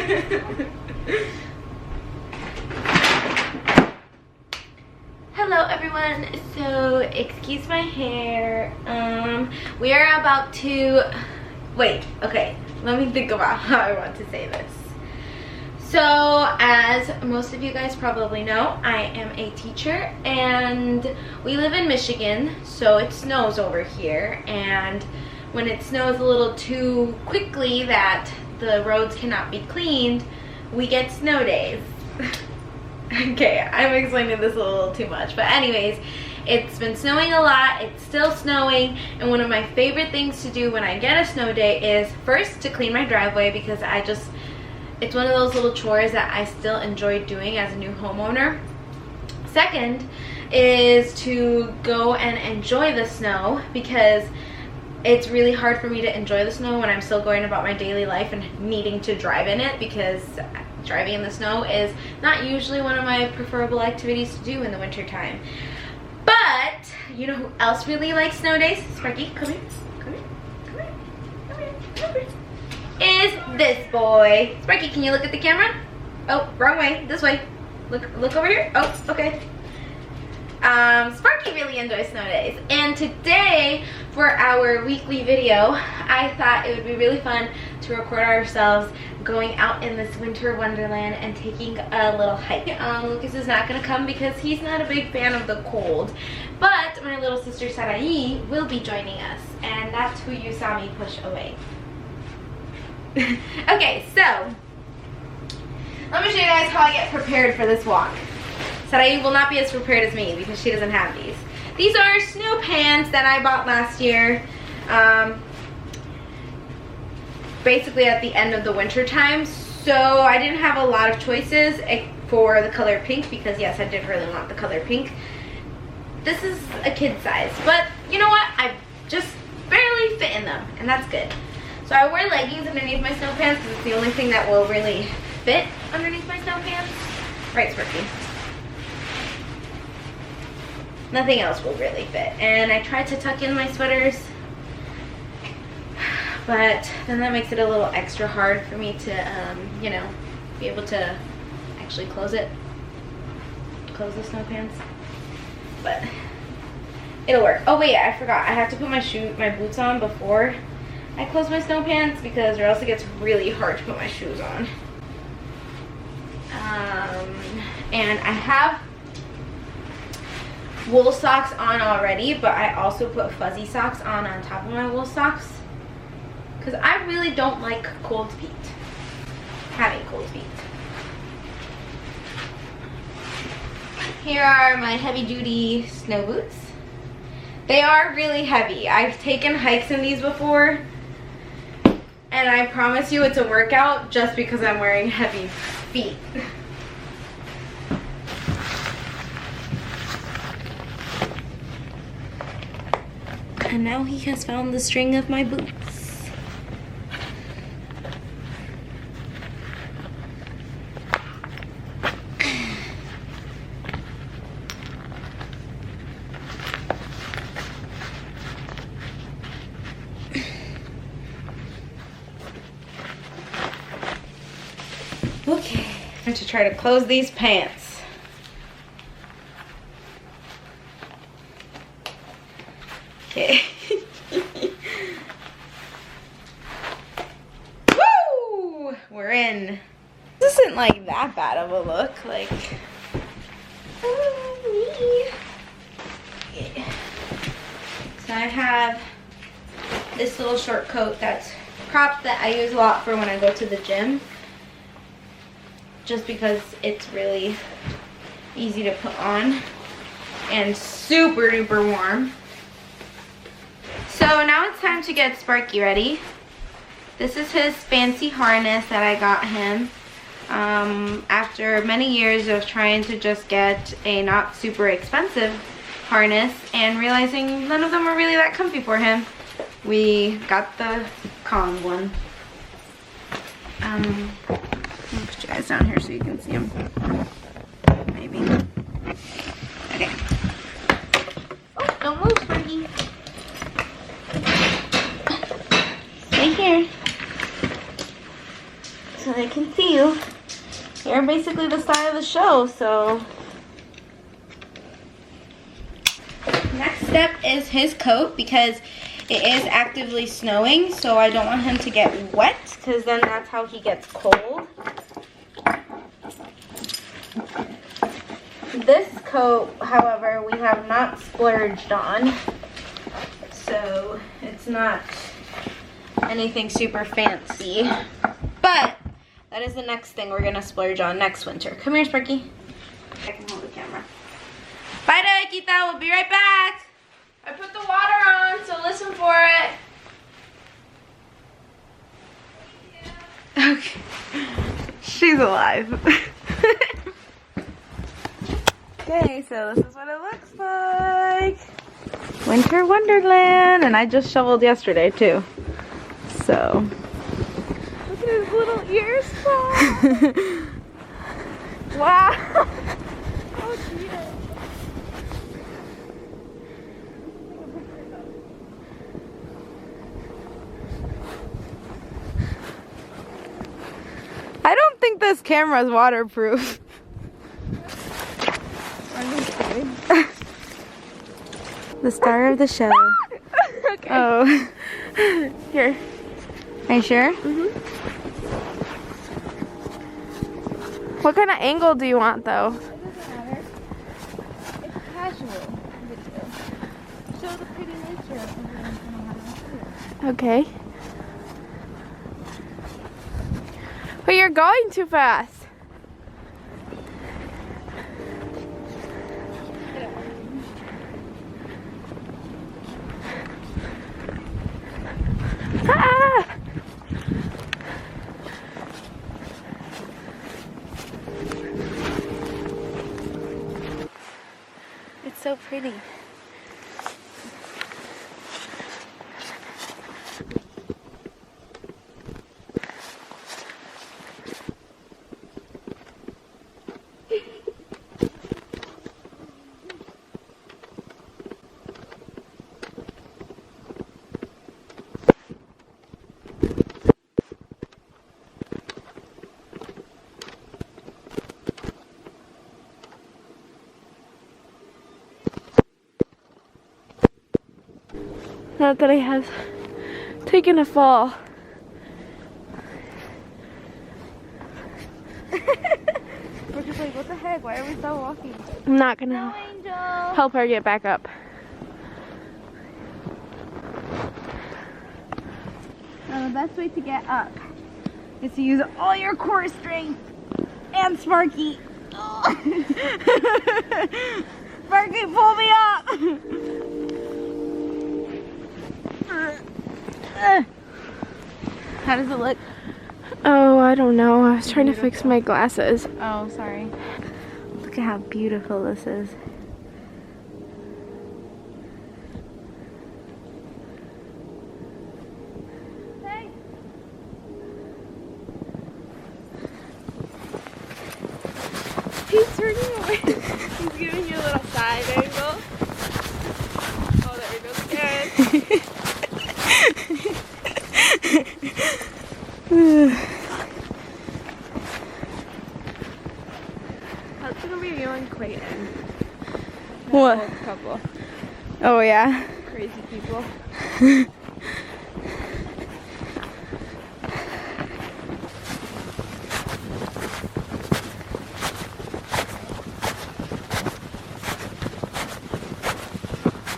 Hello everyone, so excuse my hair. We are about to, wait, okay, let me think about how I want to say this. So as most of you guys probably know, I am a teacher and we live in Michigan, so it snows over here, and when it snows a little too quickly that the roads cannot be cleaned, we get snow days. Okay, I'm explaining this a little too much, but anyways, it's been snowing a lot, it's still snowing, and one of my favorite things to do when I get a snow day is first to clean my driveway, because it's one of those little chores that I still enjoy doing as a new homeowner. Second is to go and enjoy the snow, because it's really hard for me to enjoy the snow when I'm still going about my daily life and needing to drive in it, because driving in the snow is not usually one of my preferable activities to do in the winter time. But you know who else really likes snow days? Sparky, come here, come here, come here, come here, come here. Is this boy. Sparky, can you look at the camera? Oh, wrong way, this way. Look over here. Oh, okay. Sparky really enjoys snow days, and today for our weekly video I thought it would be really fun to record ourselves going out in this winter wonderland and taking a little hike. Lucas is not going to come because he's not a big fan of the cold, but my little sister Sarai will be joining us, and that's who you saw me push away. Okay, so let me show you guys how I get prepared for this walk. Sarai will not be as prepared as me because she doesn't have these. These are snow pants that I bought last year, basically at the end of the winter time. So I didn't have a lot of choices for the color pink, because yes, I did really want the color pink. This is a kid size, but you know what? I just barely fit in them, and that's good. So I wear leggings underneath my snow pants because it's the only thing that will really fit underneath my snow pants. Right, Sparky? Nothing else will really fit. And I tried to tuck in my sweaters, but then that makes it a little extra hard for me to, you know, be able to actually close the snow pants. But it'll work. Oh wait, I forgot. I have to put my boots on before I close my snow pants, because or else it gets really hard to put my shoes on. And I have wool socks on already, but I also put fuzzy socks on top of my wool socks, because I really don't like cold feet, having cold feet. Here are my heavy duty snow boots. They are really heavy. I've taken hikes in these before, and I promise you it's a workout just because I'm wearing heavy feet. And now he has found the string of my boots. Okay, I'm going to try to close these pants. Okay. Woo! We're in. This isn't like that bad of a look. Like, me. Yeah. So I have this little short coat that's cropped that I use a lot for when I go to the gym, just because it's really easy to put on and super duper warm. So now it's time to get Sparky ready. This is his fancy harness that I got him after many years of trying to just get a not super expensive harness and realizing none of them were really that comfy for him. We got the Kong one. I'll put you guys down here so you can see him. Maybe. Okay. Oh, don't move, Sparky. Stay here. So they can see you. You're basically the star of the show, so. Next step is his coat because it is actively snowing, so I don't want him to get wet because then that's how he gets cold. This coat, however, we have not splurged on, so it's not anything super fancy, but that is the next thing we're gonna splurge on next winter. Come here, Sparky. I can hold the camera. Bye, Daikita. We'll be right back. I put the water on, so listen for it. Okay. She's alive. Okay, so this is what it looks like. Winter Wonderland, and I just shoveled yesterday too. So. Look at his little ear spot. Wow. Oh, cute. I don't think this camera is waterproof. The star of the show. Okay. Oh. Here. Are you sure? Mm-hmm. What kind of angle do you want, though? It doesn't matter. It's casual. Show the pretty nature. Okay. But you're going too fast. Ah! It's so pretty. Not that I have taken a fall. We're just like, what the heck? Why are we still walking? I'm not gonna help her get back up. Now the best way to get up is to use all your core strength and Sparky. Sparky, pull me up! How does it look? Oh, I don't know. I was trying to fix my glasses. Oh, sorry. Look at how beautiful this is. Hey. He's turning away. He's giving you a little side angle. Oh, there he goes again. That's gonna be you and Clayton. What? Couple. Oh yeah. Crazy people.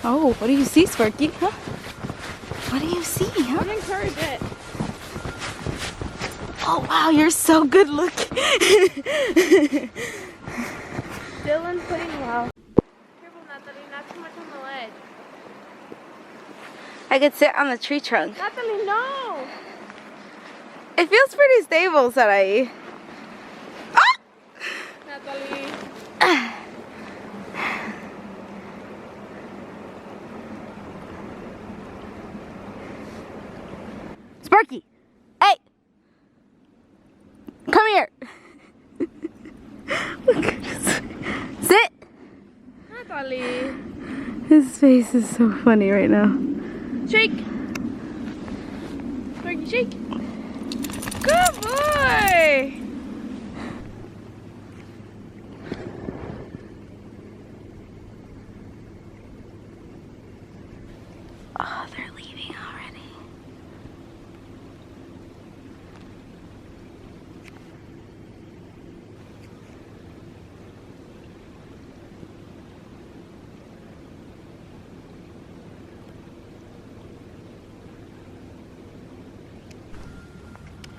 Oh, what do you see, Sparky? Huh? What do you see? Huh? I'm encouraged it. Oh wow, you're so good looking. Dylan's playing well. Careful, Natalie, not too much on the ledge. I could sit on the tree trunk. Natalie, no! It feels pretty stable, Sarai. Ah! Natalie. Sparky! Hey! Come here! Look at this. Sit! Natalie! His face is so funny right now. Shake! Sparky, shake! Good boy!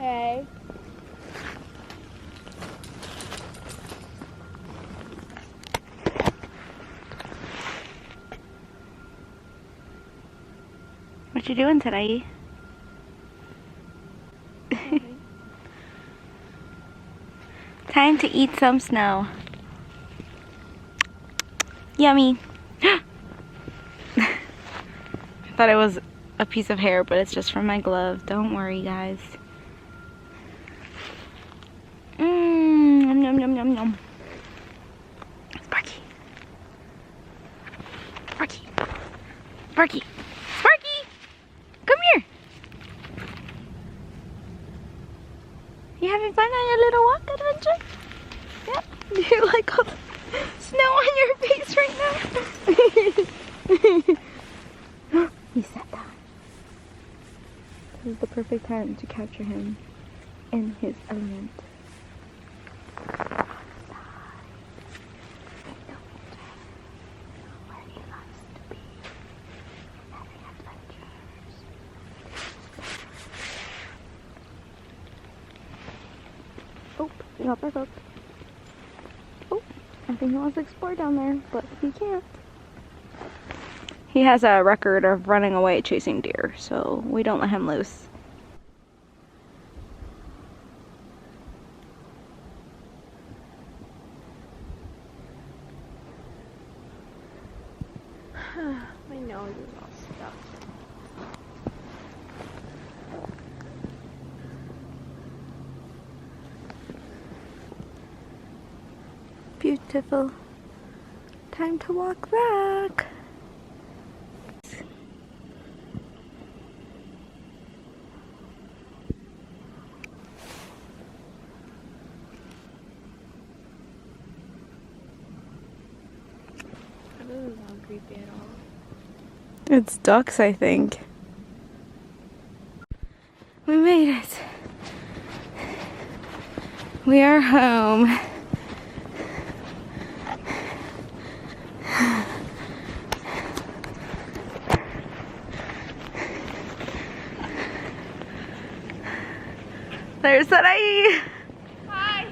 Hey. What you doing today? Time to eat some snow. Yummy. I thought it was a piece of hair, but it's just from my glove. Don't worry, guys. Yum, yum, yum, yum, yum. Sparky. Sparky. Sparky. Sparky! Come here. You having fun on your little walk adventure? Yeah? Do you like all the snow on your face right now? He sat down. This is the perfect time to capture him in his element. Oh, he got back up. Oh, I think he wants to explore down there, but he can't. He has a record of running away chasing deer, so we don't let him loose. My nose is all stuffed. Beautiful. Time to walk back. That doesn't sound creepy at all. It's ducks, I think. We made it. We are home. There's Sarai. Hi.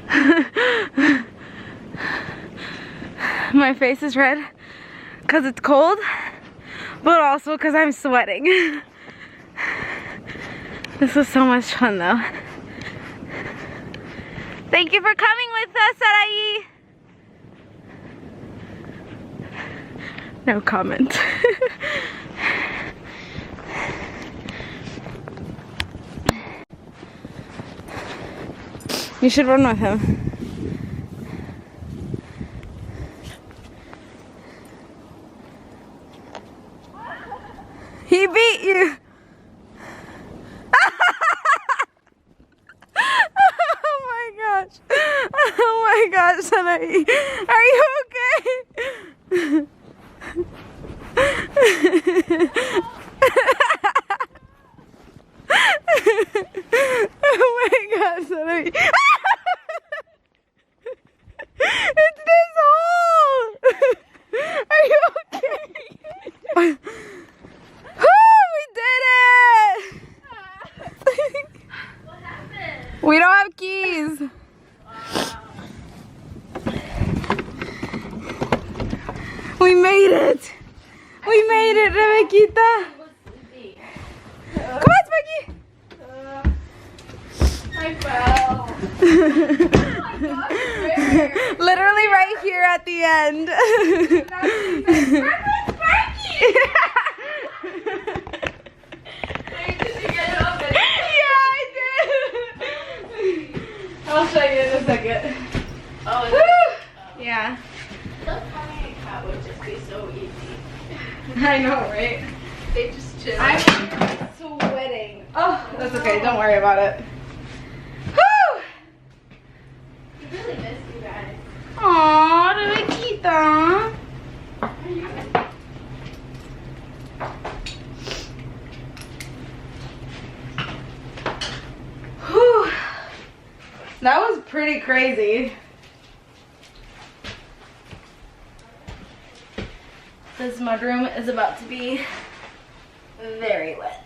My face is red because it's cold, but also because I'm sweating. This was so much fun though. Thank you for coming with us, Sarai. No comment. You should run with him. He beat you. Oh my gosh. Oh my gosh, Sarai. Are you okay? Oh my gosh, Sarai. It's this hole! Are you okay? We did it! What happened? We don't have keys. We made it! We made it, Rebequita! Come on, Sparky! I fell. Oh my gosh, where? Literally right here at the end. Yeah, I did. I'll show you in a second. Oh, Yeah. look, having a cat would just be so easy. I know, right? They just chill. I'm sweating. Oh, that's okay. Don't worry about it. Woo! We really missed you guys. Aw, Rebequita. Whew. That was pretty crazy. This mudroom is about to be very wet.